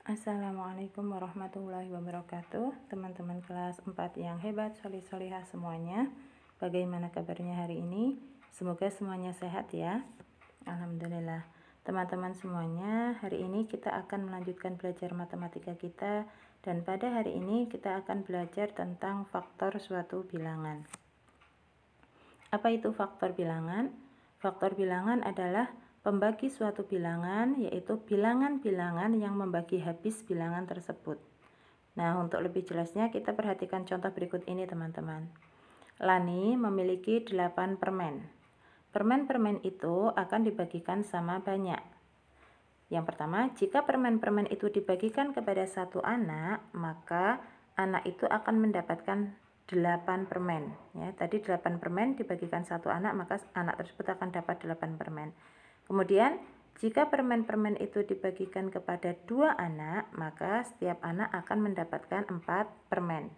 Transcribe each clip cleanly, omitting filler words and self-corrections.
Assalamualaikum warahmatullahi wabarakatuh. Teman-teman kelas 4 yang hebat, solih-solihah semuanya. Bagaimana kabarnya hari ini? Semoga semuanya sehat ya. Alhamdulillah. Teman-teman semuanya, hari ini kita akan melanjutkan belajar matematika kita. Dan pada hari ini kita akan belajar tentang faktor suatu bilangan. Apa itu faktor bilangan? Faktor bilangan adalah pembagi suatu bilangan, yaitu bilangan-bilangan yang membagi habis bilangan tersebut. Nah, untuk lebih jelasnya kita perhatikan contoh berikut ini teman-teman. Lani memiliki 8 permen. Permen-permen itu akan dibagikan sama banyak. Yang pertama, jika permen-permen itu dibagikan kepada satu anak, maka anak itu akan mendapatkan 8 permen. Ya, tadi 8 permen dibagikan satu anak, maka anak tersebut akan dapat 8 permen. Kemudian, jika permen-permen itu dibagikan kepada 2 anak, maka setiap anak akan mendapatkan 4 permen.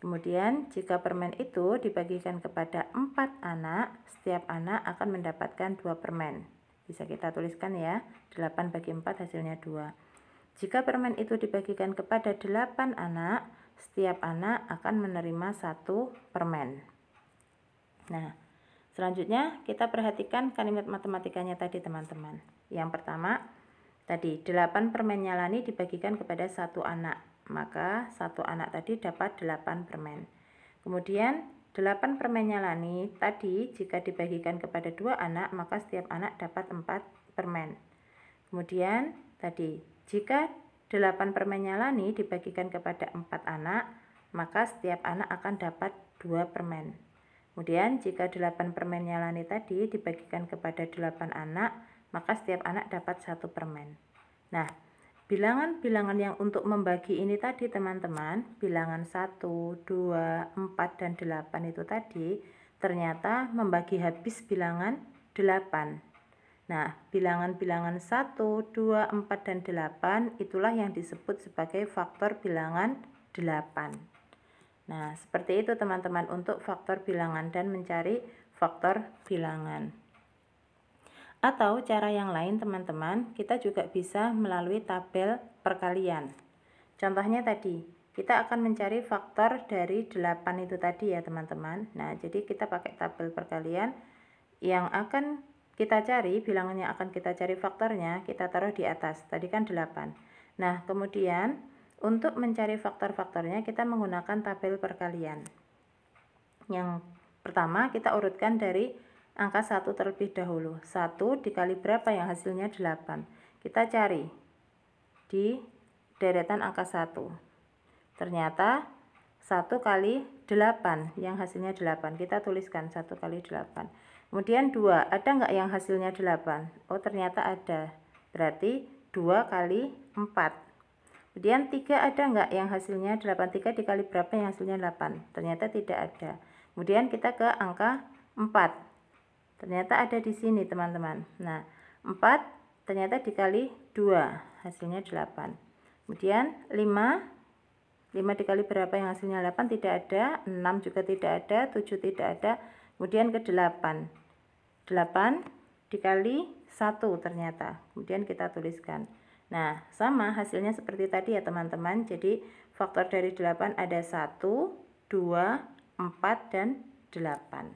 Kemudian, jika permen itu dibagikan kepada 4 anak, setiap anak akan mendapatkan 2 permen. Bisa kita tuliskan ya, 8 bagi 4 hasilnya 2. Jika permen itu dibagikan kepada 8 anak, setiap anak akan menerima 1 permen. Nah, selanjutnya kita perhatikan kalimat matematikanya tadi teman-teman. Yang pertama, tadi 8 permennya Lani dibagikan kepada satu anak, maka satu anak tadi dapat 8 permen. Kemudian 8 permennya Lani tadi jika dibagikan kepada 2 anak, maka setiap anak dapat 4 permen. Kemudian tadi jika 8 permennya Lani dibagikan kepada 4 anak, maka setiap anak akan dapat 2 permen. Kemudian jika 8 permennya Lani tadi dibagikan kepada 8 anak, maka setiap anak dapat 1 permen. Nah, bilangan-bilangan yang untuk membagi ini tadi teman-teman, bilangan 1, 2, 4, dan 8 itu tadi, ternyata membagi habis bilangan 8. Nah, bilangan-bilangan 1, 2, 4, dan 8 itulah yang disebut sebagai faktor bilangan 8. Nah, seperti itu teman-teman untuk faktor bilangan dan mencari faktor bilangan. Atau cara yang lain teman-teman, kita juga bisa melalui tabel perkalian. Contohnya tadi, kita akan mencari faktor dari 8 itu tadi ya teman-teman. Nah, jadi kita pakai tabel perkalian yang akan kita cari, bilangan yang akan kita cari faktornya, kita taruh di atas. Tadi kan 8. Nah, kemudian untuk mencari faktor-faktornya kita menggunakan tabel perkalian. Yang pertama kita urutkan dari angka 1 terlebih dahulu. 1 dikali berapa yang hasilnya 8. Kita cari di deretan angka 1. Ternyata 1 kali 8 yang hasilnya 8. Kita tuliskan 1 kali 8. Kemudian 2, ada nggak yang hasilnya 8? Oh, ternyata ada. Berarti 2 kali 4. Kemudian 3 ada nggak yang hasilnya 8? 3 dikali berapa yang hasilnya 8? Ternyata tidak ada. Kemudian kita ke angka 4. Ternyata ada di sini teman-teman. Nah, 4 ternyata dikali 2 hasilnya 8. Kemudian 5 dikali berapa yang hasilnya 8? Tidak ada. 6 juga tidak ada. 7 tidak ada. Kemudian ke 8. 8 dikali 1 ternyata. Kemudian kita tuliskan. Nah, sama hasilnya seperti tadi ya teman-teman. Jadi faktor dari 8 ada 1, 2, 4, dan 8.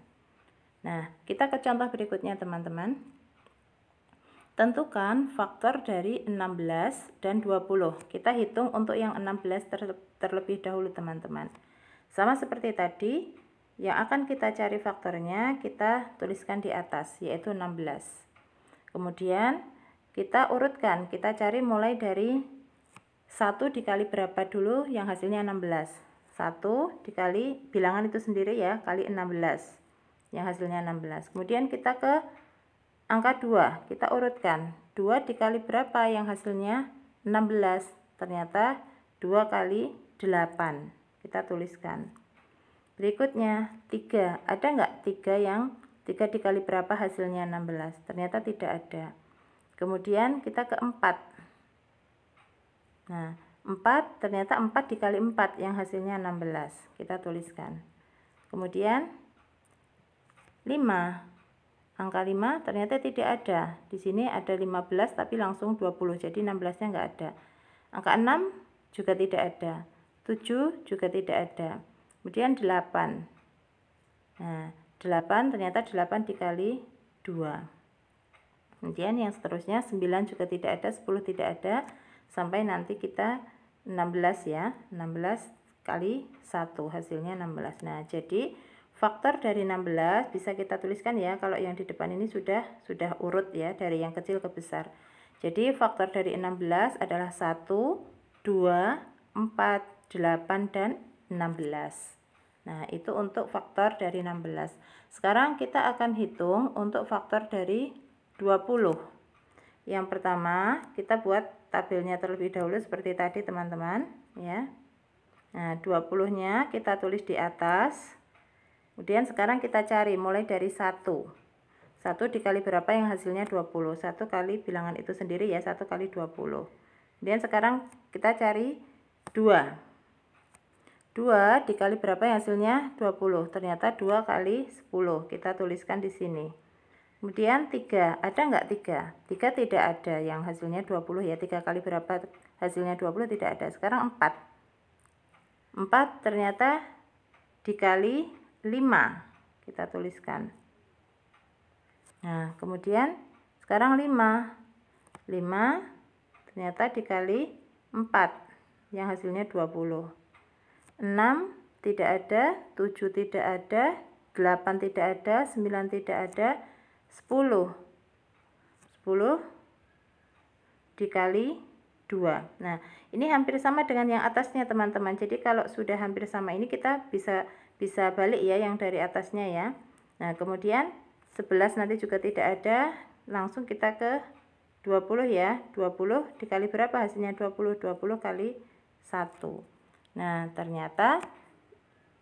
Nah, kita ke contoh berikutnya teman-teman. Tentukan faktor dari 16 dan 20. Kita hitung untuk yang 16 terlebih dahulu teman-teman. Sama seperti tadi, yang akan kita cari faktornya kita tuliskan di atas, yaitu 16. Kemudian kita urutkan, kita cari mulai dari 1 dikali berapa dulu yang hasilnya 16. 1 dikali bilangan itu sendiri ya, kali 16 yang hasilnya 16. Kemudian kita ke angka 2, kita urutkan 2 dikali berapa yang hasilnya 16. Ternyata 2 kali 8, kita tuliskan. Berikutnya 3, ada nggak 3 yang 3 dikali berapa hasilnya 16? Ternyata tidak ada. Kemudian kita ke 4. Nah, 4 ternyata 4 dikali 4 yang hasilnya 16. Kita tuliskan. Kemudian 5. Angka 5 ternyata tidak ada. Di sini ada 15 tapi langsung 20. Jadi 16-nya nggak ada. Angka 6 juga tidak ada. 7 juga tidak ada. Kemudian 8. Nah, 8 ternyata 8 dikali 2. Kemudian yang seterusnya 9 juga tidak ada, 10 tidak ada, sampai nanti kita 16 ya. 16 kali 1 hasilnya 16. Nah, jadi faktor dari 16 bisa kita tuliskan ya, kalau yang di depan ini sudah urut ya, dari yang kecil ke besar. Jadi faktor dari 16 adalah 1, 2, 4, 8, dan 16. Nah, itu untuk faktor dari 16. Sekarang kita akan hitung untuk faktor dari 20. Yang pertama, kita buat tabelnya terlebih dahulu seperti tadi teman-teman ya. Nah, 20-nya kita tulis di atas. Kemudian sekarang kita cari mulai dari 1. 1 dikali berapa yang hasilnya 20. 1 kali bilangan itu sendiri ya, 1 kali 20. Kemudian sekarang kita cari 2. 2 dikali berapa yang hasilnya 20. Ternyata 2 kali 10. Kita tuliskan di sini. Kemudian 3. Ada enggak 3? 3 tidak ada yang hasilnya 20 ya. 3 kali berapa hasilnya 20 tidak ada. Sekarang 4. 4 ternyata dikali 5. Kita tuliskan. Nah, kemudian sekarang 5. 5 ternyata dikali 4 yang hasilnya 20. 6 tidak ada, 7 tidak ada, 8 tidak ada, 9 tidak ada, 10. 10 dikali 2. Nah, ini hampir sama dengan yang atasnya teman-teman. Jadi kalau sudah hampir sama ini kita bisa balik ya yang dari atasnya ya. Nah, kemudian 11 nanti juga tidak ada, langsung kita ke 20 ya. 20 dikali berapa hasilnya 20? 20 kali 1. Nah, ternyata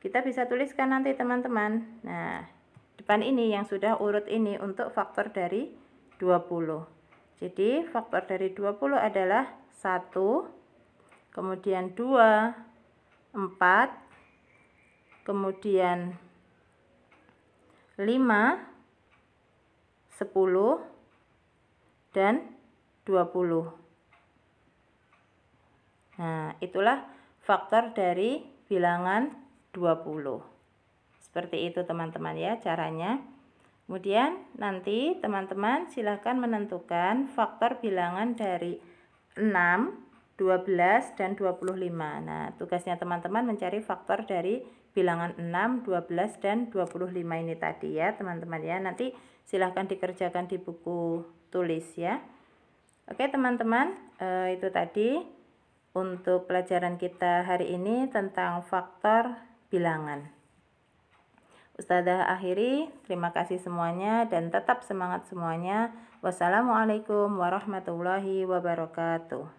kita bisa tuliskan nanti teman-teman. Nah, depan ini yang sudah urut ini untuk faktor dari 20. Jadi faktor dari 20 adalah 1, kemudian 2, 4, kemudian 5, 10, dan 20. Nah, itulah faktor dari bilangan 20. Seperti itu teman-teman ya caranya. Kemudian nanti teman-teman silahkan menentukan faktor bilangan dari 6, 12, dan 25. Nah, tugasnya teman-teman mencari faktor dari bilangan 6, 12, dan 25 ini tadi ya teman-teman ya. Nanti silahkan dikerjakan di buku tulis ya. Oke teman-teman, itu tadi untuk pelajaran kita hari ini tentang faktor bilangan. Ustazah akhiri, terima kasih semuanya dan tetap semangat semuanya. Wassalamualaikum warahmatullahi wabarakatuh.